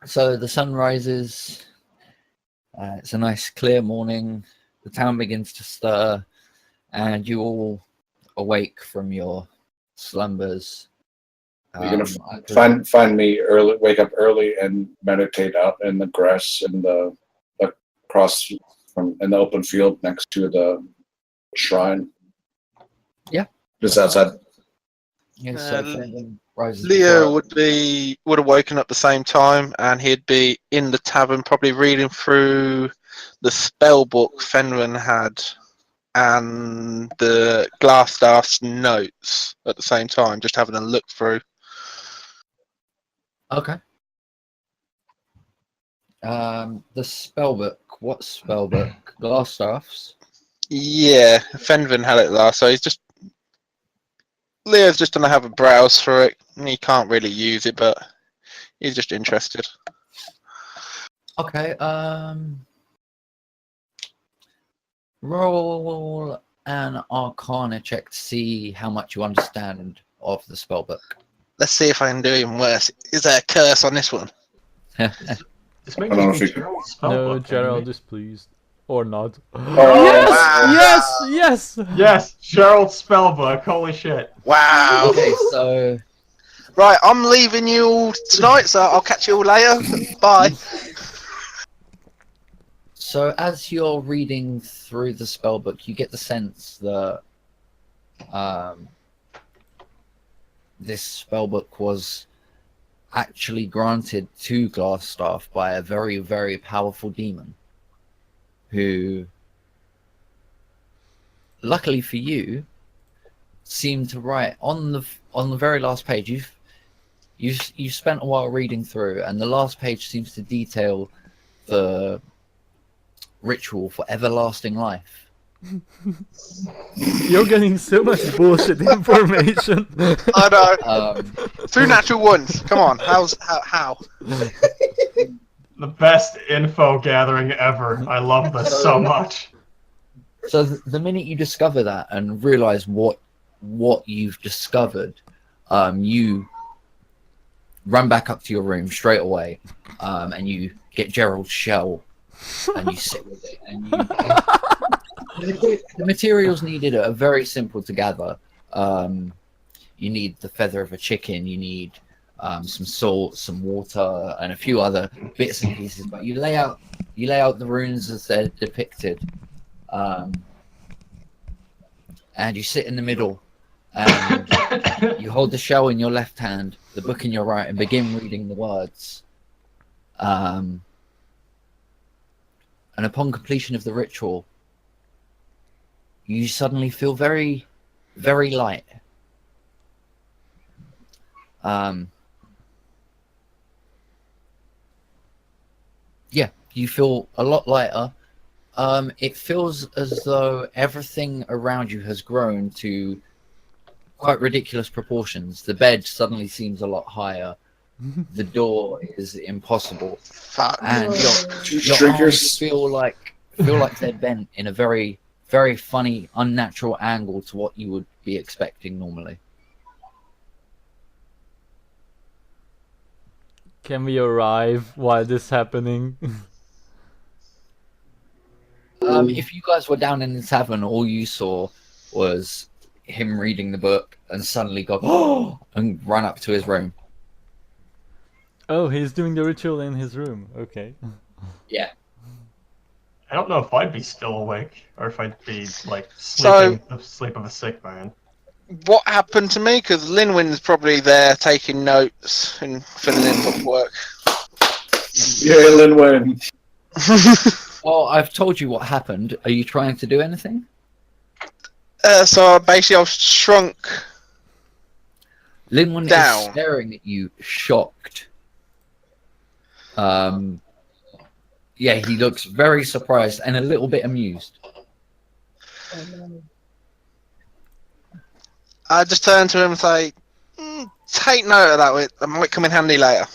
So the sun rises. It's a nice clear morning. The town begins to stir, and you all awake from your slumbers. You're gonna find me early, wake up early, and meditate out in the grass in the across from in the open field next to the shrine. Yeah, just outside. Yeah, so Fenven rises Leo would have woken up the same time, and he'd be in the tavern, probably reading through the spell book Fenven had and the Glassstaff's notes at the same time, just having a look through. Okay. The spell book. What spell book? Glassstaff's? Yeah, Fenven had it last, so he's just Leo's just gonna have a browse through it. He can't really use it, but he's just interested. Okay. Roll an Arcana check to see how much you understand of the spell book. Let's see if I can do even worse. Is there a curse on this one? This makes me think Gerald's spell No, book, Gerald is pleased. Or not. Wow. Yes! Yes, Gerald's spellbook. Holy shit! Wow. Okay, so Right, I'm leaving you all tonight, so I'll catch you all later. Bye. So as you're reading through the spellbook, you get the sense that this spellbook was actually granted to Glassstaff by a very, very powerful demon who, luckily for you, seemed to write on the very last page. You spent a while reading through, and the last page seems to detail the ritual for everlasting life. You're getting so much bullshit information. I know. Through natural ones. Come on. How? The best info gathering ever. I love this so much. So the minute you discover that and realize what you've discovered, you run back up to your room straight away, and you get Gerald's shell, and you sit with it. And the materials needed are very simple to gather. You need the feather of a chicken. You need some salt, some water, and a few other bits and pieces. But you lay out the runes as they're depicted, and you sit in the middle, and you hold the shell in your left hand, the book in your right, and begin reading the words. And upon completion of the ritual, you suddenly feel very, very light. Yeah, you feel a lot lighter. It feels as though everything around you has grown to quite ridiculous proportions. The bed suddenly seems a lot higher. The door is impossible. And your arms feel like they're bent in a very, very funny, unnatural angle to what you would be expecting normally. Can we arrive while this is happening? If you guys were down in the tavern, all you saw was him reading the book and suddenly go, oh, and run up to his room. Oh, he's doing the ritual in his room. Okay. Yeah. I don't know if I'd be still awake or if I'd be like sleeping the sleep of a sick man. What happened to me? Because Linwin's probably there taking notes and filling in bookwork. Yeah, Linwin. Well, I've told you what happened. Are you trying to do anything? So basically, I was shrunk. Linwin down. is staring at you, shocked. Yeah, he looks very surprised and a little bit amused. I just turn to him and say, take note of that. That might come in handy later.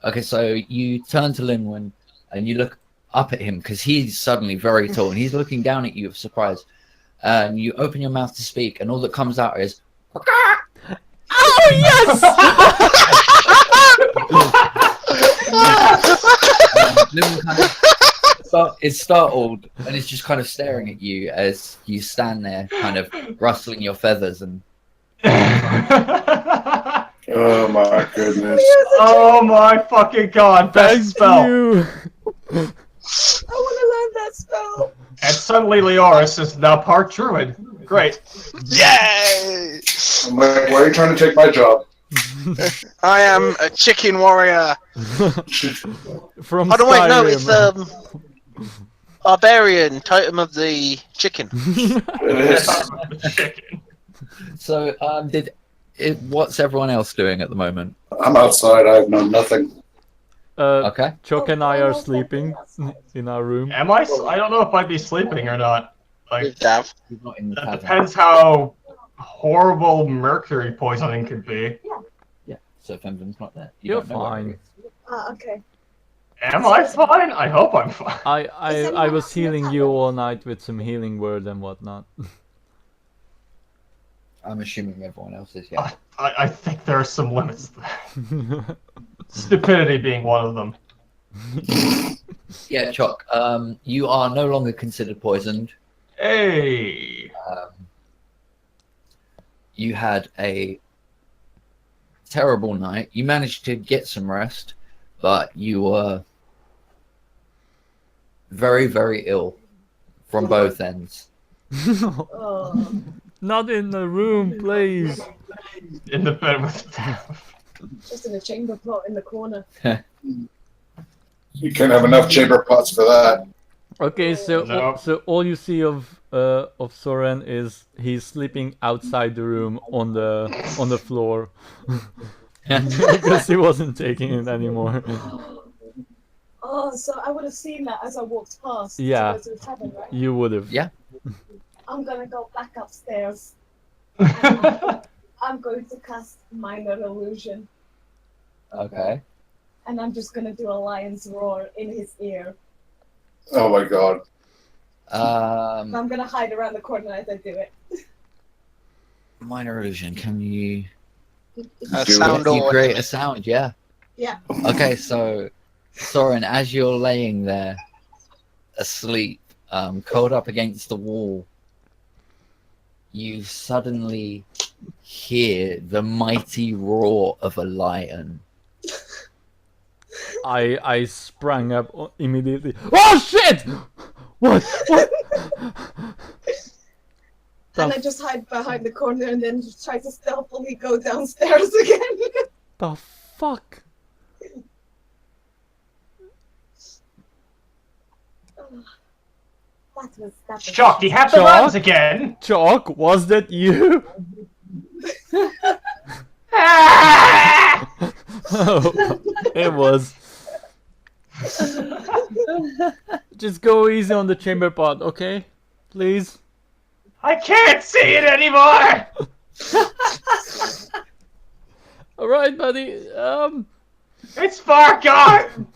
Okay, so you turn to Linwin and you look up at him because he's suddenly very tall and he's looking down at you with surprise. And you open your mouth to speak and all that comes out is... Oh, yes! Nim kind of is startled and is just kind of staring at you as you stand there, kind of rustling your feathers and. Oh my goodness. Oh my fucking god, best spell! You. I want to learn that spell. And suddenly Leoros is now part Druid. Great. Yay! I'm like, why are you trying to take my job? I am a chicken warrior. From Oh no, wait, no, Skyrim. it's barbarian, totem of the chicken. It is. Chicken. So, what's everyone else doing at the moment? I'm outside. I have known nothing. Okay. Chok and I are sleeping in our room. Am I? I don't know if I'd be sleeping or not. Like, With Dav. He's not in the that tavern. depends how horrible mercury poisoning could be. Yeah. So Fenven's not there. You You're don't know where fine. he is. Okay. Am I fine? I hope I'm fine. I was healing you all night with some healing word and whatnot. I'm assuming everyone else is. Yeah. I think there are some limits to that. Stupidity being one of them. Yeah, Chok. You are no longer considered poisoned. Hey! You had a terrible night. You managed to get some rest, but you were very, very ill from both ends. Oh. Not in the room, please. In the bed with Dav. Just in a chamber pot in the corner. You can't have enough chamber pots for that. Okay, so No. so all you see of Sorren is he's sleeping outside the room on the floor because he wasn't taking it anymore. Oh, so I would have seen that as I walked past. Yeah. To go to the tavern, right? You would have. Yeah. I'm gonna go back upstairs. And I'm going to cast Minor Illusion. Okay. And I'm just gonna do a lion's roar in his ear. Oh my god. And I'm gonna hide around the corner as I do it. Minor illusion. Can you? A Do sound You or create a sound. Yeah. Yeah. Okay. So, Sorren, as you're laying there, asleep, curled up against the wall, you suddenly hear the mighty roar of a lion. I sprang up immediately. Oh shit! What? And I just hide behind the corner and then just try to stealthily go downstairs again. The fuck? That was Chok, do you have the Chok? runs again? Chok, was that you? Oh, it was. Just go easy on the chamber pot, okay? Please. I can't see it anymore! Alright, buddy. It's far gone!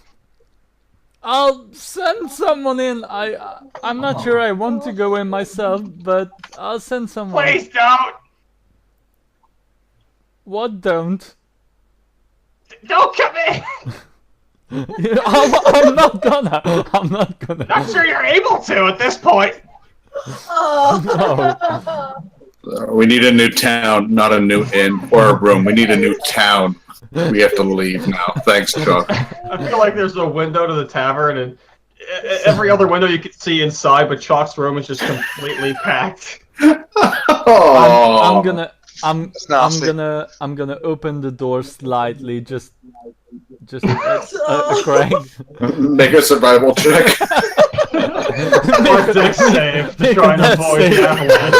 I'll send someone in. I'm not sure I want to go in myself, but I'll send someone. Please don't! What don't? Don't come in! I'm not gonna. I'm not gonna. Not sure you're able to at this point! Oh. We need a new town, not a new inn or a room. We need a new town. We have to leave now. Thanks, Chok. I feel like there's a window to the tavern, and every other window you can see inside, but Chok's room is just completely packed. Oh. I'm gonna open the door slightly, just a crank. Make a survival check. Or dex save to try and Dex avoid save. the avalanche.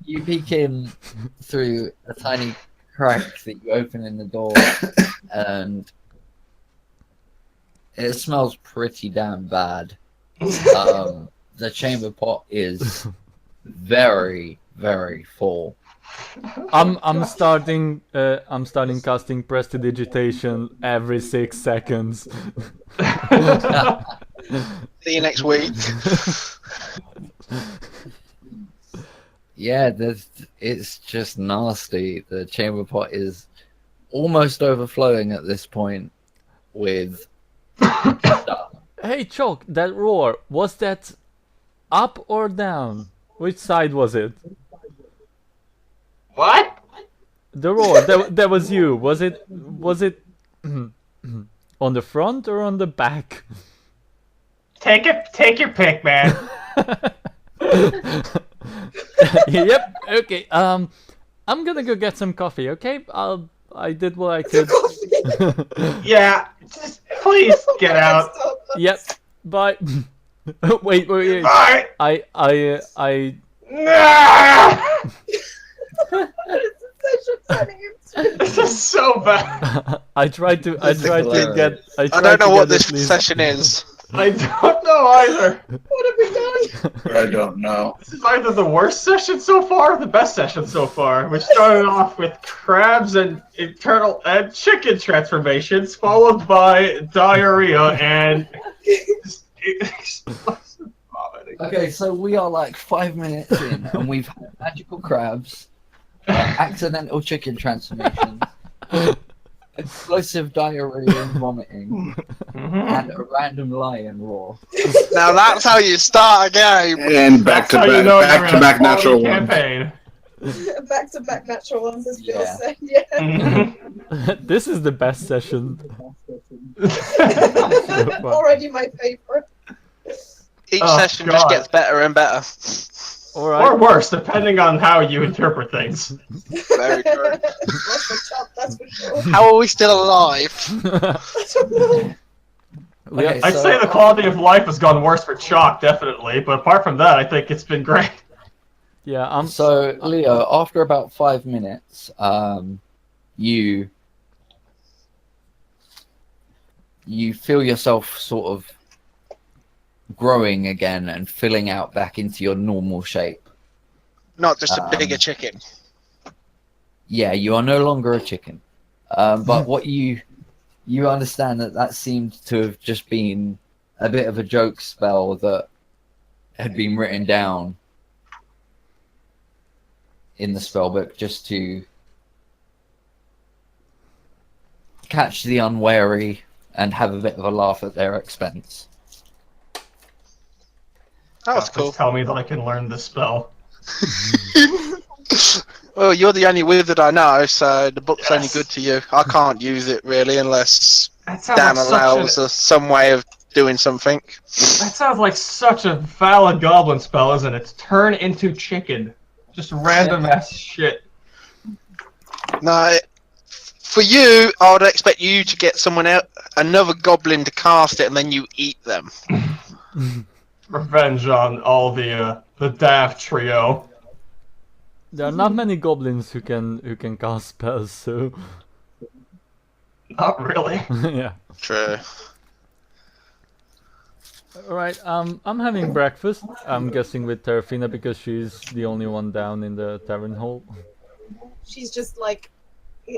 You peek in through a tiny crack that you open in the door, and it smells pretty damn bad. The chamber pot is very, very full. I'm starting casting prestidigitation every 6 seconds. See you next week. Yeah, it's just nasty. The chamber pot is almost overflowing at this point with Hey, Chok, that roar, was that up or down? Which side was it? What? The roar, that was you. Was it on the front or on the back? Take your pick, man. Yep. Okay. I'm gonna go get some coffee. Okay. I did what I could. Yeah, just please get out. Yep. Bye. wait. Bye. I. Nah! Turning into This is so bad. I tried to hilarious. get. I tried don't know to what get this at least- session is. I don't know either. what have we done? I don't know. This is either the worst session so far or the best session so far. We started off with crabs and internal and chicken transformations, followed by diarrhea and explosive vomiting. Okay, so we are like 5 minutes in, and we've had magical crabs, accidental chicken transformations, explosive diarrhea and vomiting, and a random lion roar. Now that's how you start a game. And back to That's how you back, know back you're to in a back quality natural ones. campaign. Back-to-back natural ones, as Bill Yeah. said. Yeah. Mhm. This is the best session. Already my favorite. Each Oh, session just God. gets better and better. All Or right. worse, depending on how you interpret things. Very good. What's the chop, that's for sure. How are we still alive? We Okay, are- I'd so- say the quality of life has gone worse for Chok, definitely, but apart from that, I think it's been great. yeah. So, Leo, after about 5 minutes, you feel yourself sort of growing again and filling out back into your normal shape. Not just a bigger chicken. Yeah, you are no longer a chicken. But what you understand that seemed to have just been a bit of a joke spell that had been written down in the spellbook just to catch the unwary and have a bit of a laugh at their expense. That was Please cool. tell me that I can learn this spell. Well, you're the only wizard I know, so the book's only Yes. good to you. I can't use it really unless That sounds Dan like allows us some way of doing something. That sounds like such a valid goblin spell, isn't it? Turn into chicken. Just random ass shit. No, for you, I would expect you to get someone else, another goblin to cast it, and then you eat them. Revenge on all the daft trio. There are not many goblins who can cast spells, so Not really. yeah. True. Alright, I'm having breakfast. I'm guessing with Terafina because she's the only one down in the tavern hall. She's just like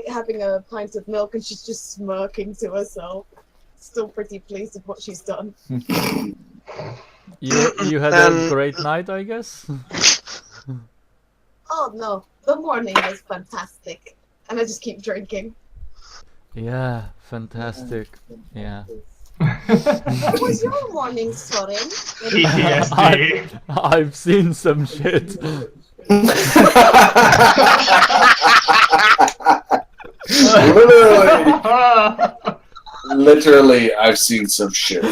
having a pint of milk and she's just smirking to herself. Still pretty pleased with what she's done. You had a great night, I guess? Oh no, the morning was fantastic. And I just keep drinking. Yeah, fantastic. Yeah. How was your morning, Sorren? PTSD. I've seen some shit. Literally, I've seen some shit.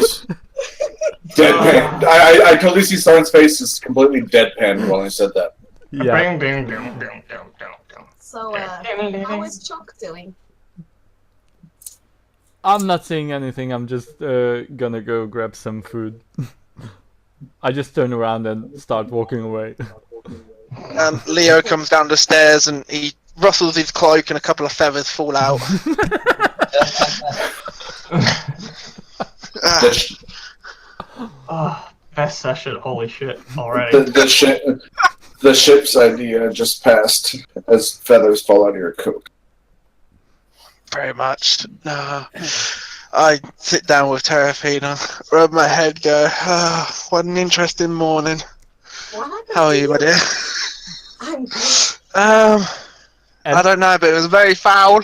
Deadpan. I totally see Soren's face is completely deadpan while I said that. Yeah. Bing, ding, ding, ding, ding, ding, ding. So, how is Chok doing? I'm not saying anything, I'm just gonna go grab some food. I just turn around and start walking away. Leo comes down the stairs and he rustles his cloak and a couple of feathers fall out. The, Oh, best session, holy shit, already. the ship's idea just passed as feathers fall out of your coat. Very much. No. I sit down with Terafina, rub my head, go, oh, what an interesting morning. What happened How are to you, my dear? I'm good. I don't know, but it was very foul.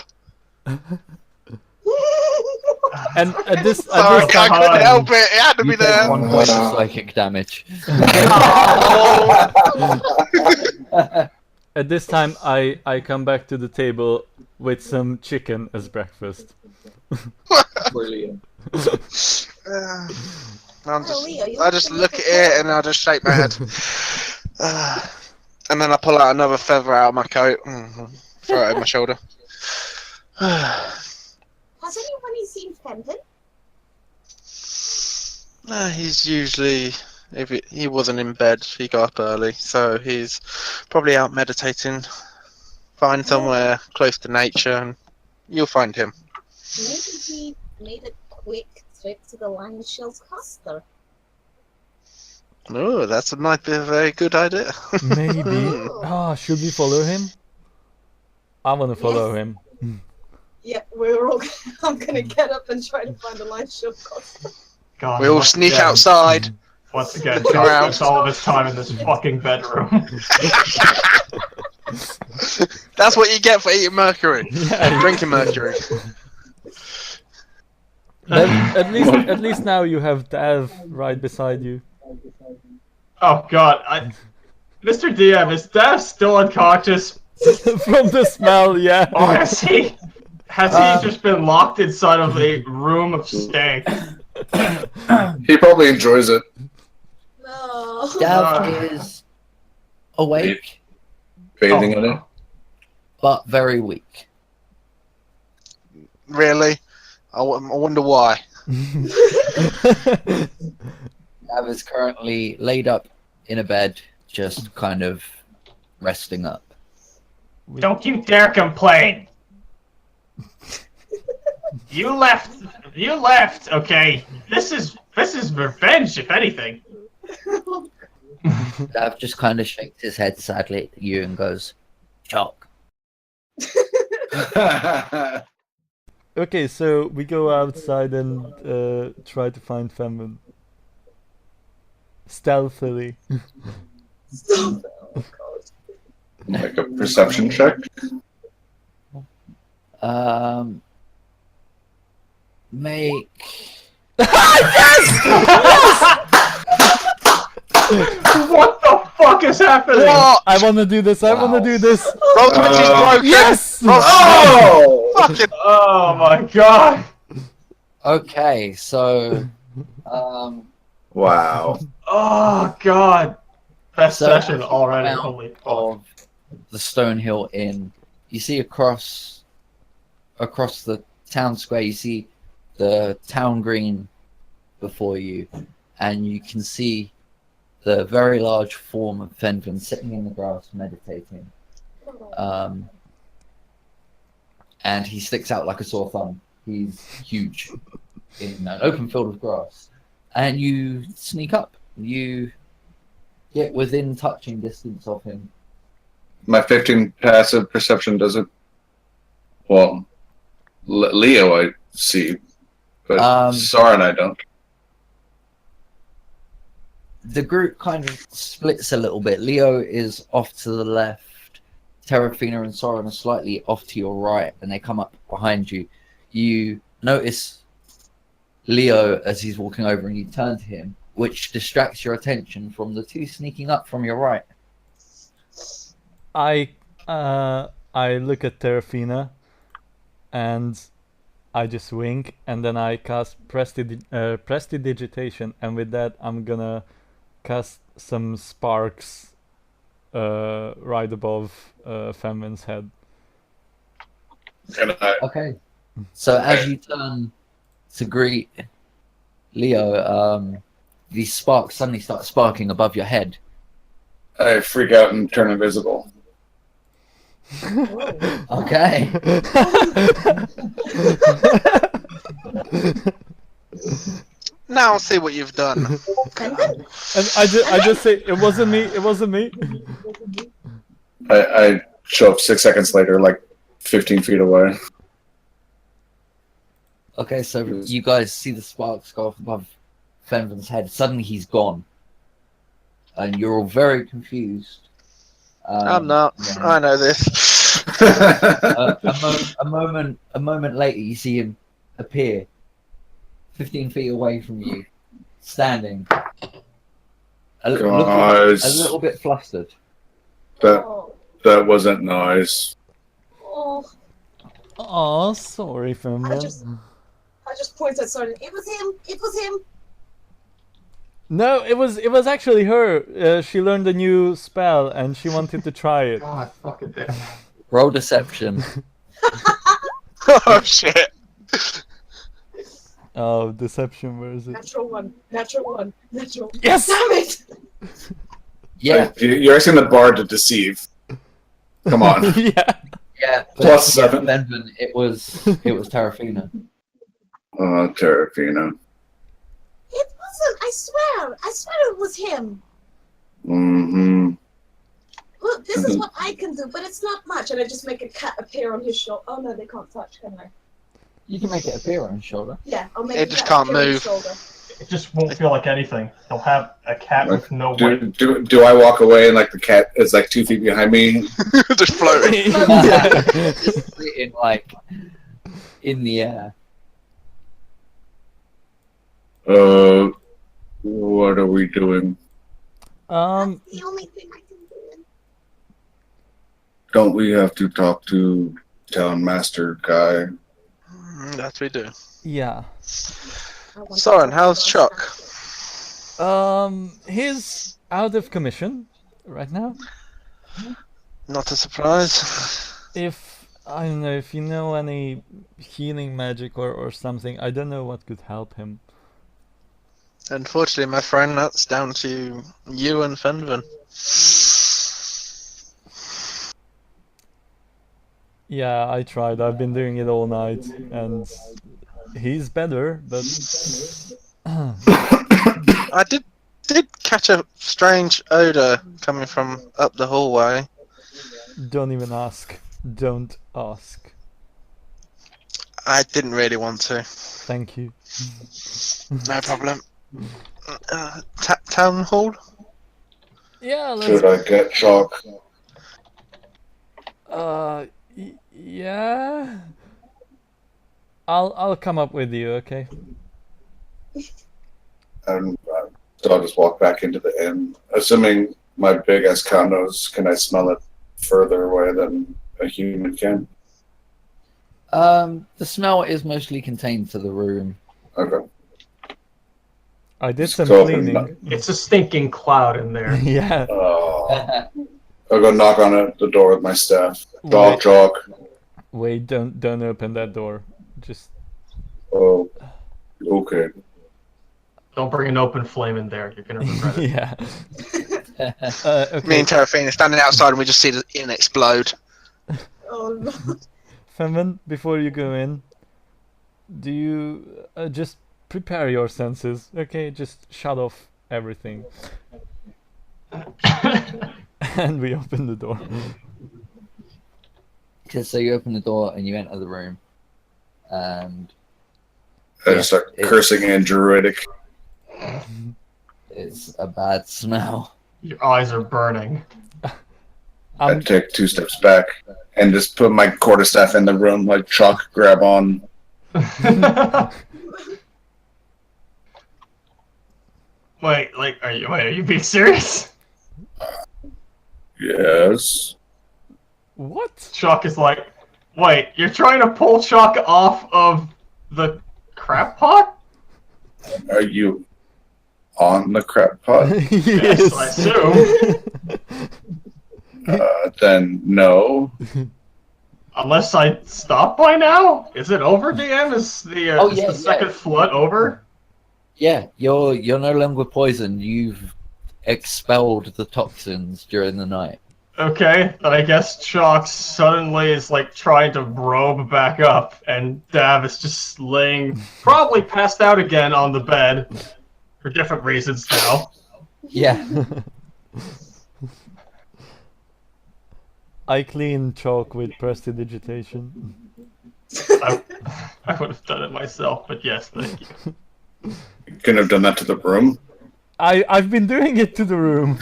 And at this Sorry, I time, couldn't help it. It had to You be take there. 1 point of psychic damage. at this time, I come back to the table with some chicken as breakfast. Brilliant. I just look at it and I just shake my head. And then I pull out another feather out of my coat and throw it over my shoulder. Has anyone seen Fenven? He's usually, he wasn't in bed, he got up early, so he's probably out meditating. Find somewhere close to nature and you'll find him. Maybe he made a quick trip to the Lion Shell's Caster. Oh, that might be a very good idea. Maybe. Should we follow him? I want to follow him. Yeah, we're all. I'm gonna get up and try to find the Lion Shell's Caster. God, We all once sneak again- outside. Once again, Look Chok around. spends all of his time in this fucking bedroom. That's what you get for eating mercury. Yeah. Drinking mercury. At least now you have Dav right beside you. Oh god, Mr. DM, is Dev still unconscious? From the smell, yeah. Or has he just been locked inside of a room of stank? He probably enjoys it. No. Dav is awake, Bathing in it. but very weak. Really? I wonder why. Dav is currently laid up in a bed, just kind of resting up. Don't you dare complain! You left, okay? This is revenge, if anything. Dav just kind of shakes his head sadly at you and goes, Chok. Okay, so we go outside and try to find Fenven. Stealthily. Stop. Oh god. Like a perception check. Make What the fuck is happening? What? I want to do this. I want to do this. Roll 20's broken. Yes! Roll Oh! fucking. Oh my god! Okay, so Wow. Oh god! Best So, session already. out Holy fuck. of the Stonehill Inn, you see across the town square, you see the town green before you, and you can see the very large form of Fenven sitting in the grass meditating. And he sticks out like a sore thumb. He's huge in an open field of grass. And you sneak up. You get within touching distance of him. My 15 passive perception doesn't. Well, Leo I see, but Sorren I don't. The group kind of splits a little bit. Leo is off to the left. Terafina and Sorren are slightly off to your right, and they come up behind you. You notice Leo as he's walking over, and you turn to him, which distracts your attention from the two sneaking up from your right. I look at Terafina, and I just wink, and then I cast Prestidigitation, and with that I'm gonna cast some sparks right above Fenven's head. And Okay. So as you turn to greet Leo, these sparks suddenly start sparking above your head. I freak out and turn invisible. Okay. Now see what you've done. And I just say, it wasn't me, it wasn't me. I show up 6 seconds later, like 15 feet away. Okay, so you guys see the sparks go off above Fenven's head. Suddenly he's gone. And you're all very confused. I'm not. yeah. I know this. A moment later, you see him appear 15 feet away from you, standing. Guys. A little bit flustered. That Oh, that wasn't nice. oh. Oh, sorry, Fenven. I just point at Sorren. It was him. It was him. No, it was actually her. She learned a new spell and she wanted to try it. God, fucking damn. Roll deception. Oh shit! Oh, deception, where is it? Natural one. Natural one. Natural. Yes! Damn it! Yeah, Like, you're asking the bard to deceive. Come on. Yeah. yeah. Plus 7. Fenven, it was Terafina. Terafina. It wasn't. I swear. I swear it was him. Mm-hmm. Look, this is what I can do, but it's not much. And I just make a cat appear on his shoulder. Oh no, they can't touch, can they? You can make it appear on his shoulder. Yeah, I'll make It a just cat can't appear on his move. shoulder. It just won't feel like anything. He'll have a cat with no weight. Do I walk away and like the cat is like 2 feet behind me? Just floating. Just sitting like in the air. What are we doing? That's the only thing I can do. Don't we have to talk to town master guy? That we do. Yeah. Sorren, how's Chok? He's out of commission right now. Not a surprise. If I don't know if you know any healing magic or something, I don't know what could help him. Unfortunately, my friend, that's down to you and Fenven. Yeah, I tried. I've been doing it all night, and he's better, but I did catch a strange odor coming from up the hallway. don't even ask. Don't ask. I didn't really want to. Thank you. No problem. Town hall? Yeah, Should let's. I get Chok? Yeah. I'll come up with you, okay? And so I'll just walk back into the inn. Assuming my big ass cow nose, can I smell it further away than a human can? The smell is mostly contained to the room. Okay. I did some So- cleaning. It's a stinking cloud in there. Yeah. I'll go knock on the door with my staff. Chok, Chok. Wait, don't open that door. Just Oh, okay. Don't bring an open flame in there. You're gonna regret it. yeah. Me Okay. and Terafina standing outside and we just see the inn explode. Oh no. Fenven, before you go in, do you just prepare your senses? Okay, just shut off everything. And we open the door. So you open the door and you enter the room, and I just start Yeah, cursing in Druidic. it's a bad smell. Your eyes are burning. I take 2 steps back and just put my quarterstaff in the room like Chok, grab on. Wait, are you being serious? Yes. What? Chok is like, wait, you're trying to pull Chok off of the crap pot? Are you on the crap pot? Yes, I assume. Then no. Unless I stop by now? Is it over, DM? Is the second flood over? Yeah, you're no longer poisoned. You've expelled the toxins during the night. Okay, then I guess Chok suddenly is like trying to robe back up, and Dav is just laying, probably passed out again on the bed, for different reasons now. Yeah. I clean Chok with prestidigitation. I would have done it myself, but yes, thank you. You couldn't have done that to the room. I've been doing it to the room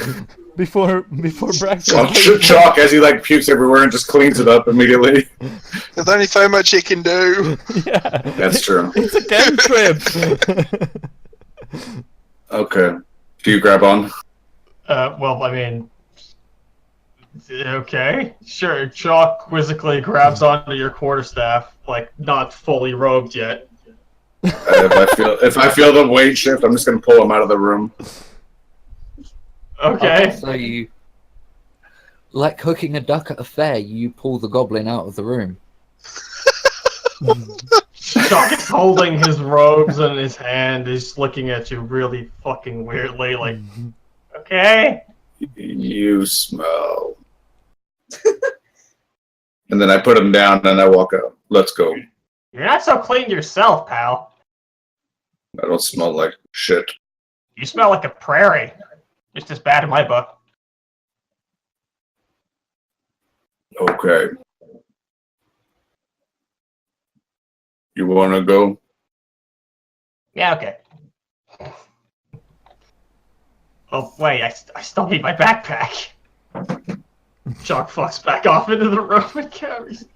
before Braxton. Chalk as he like pukes everywhere and just cleans it up immediately. There's only so much he can do. Yeah, That's true. it's a cantrip. Okay. Do you grab on? Well, I mean, okay, sure. Chok quizzically grabs onto your quarterstaff, like not fully robed yet. If I feel the weight shift, I'm just gonna pull him out of the room. Okay. So you, like cooking a duck at a fair, you pull the goblin out of the room. Chok is holding his robes in his hand. He's looking at you really fucking weirdly, like, okay. You smell. And then I put him down and I walk out. Let's go. You're not so clean yourself, pal. I don't smell like shit. You smell like a prairie. Just as bad in my book. Okay. You wanna go? Yeah, okay. Oh, wait, I still need my backpack. Chok fucks back off into the room and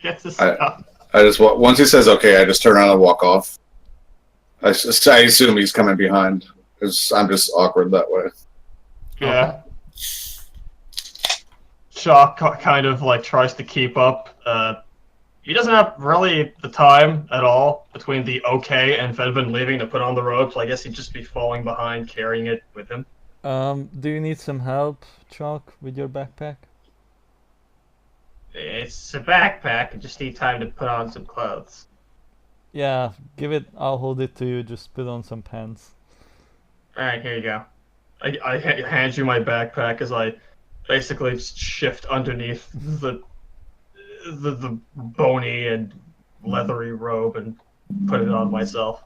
gets his stuff. I just once he says okay, I just turn around and walk off. I assume he's coming behind because I'm just awkward that way. Yeah. Chok kind of like tries to keep up. He doesn't have really the time at all between the okay and Fenven leaving to put on the robes. So I guess he'd just be falling behind, carrying it with him. Do you need some help, Chok, with your backpack? It's a backpack. I just need time to put on some clothes. Yeah, give it. I'll hold it to you. Just put on some pants. All right, here you go. I hand you my backpack as I basically just shift underneath the bony and leathery robe and put it on myself.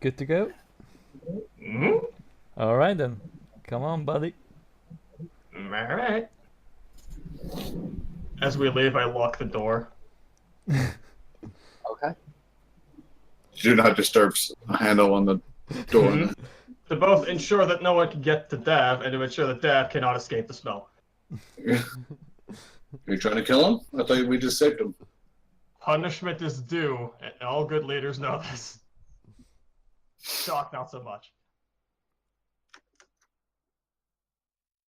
Good to go? Mm-hmm. Alright then. Come on, buddy. Alright. As we leave, I lock the door. Okay. Do not disturb handle on the door. To both ensure that no one can get to Dav, and to ensure that Dav cannot escape the smell. Are you trying to kill him? I thought we just saved him. Punishment is due, and all good leaders know this. Chok, not so much.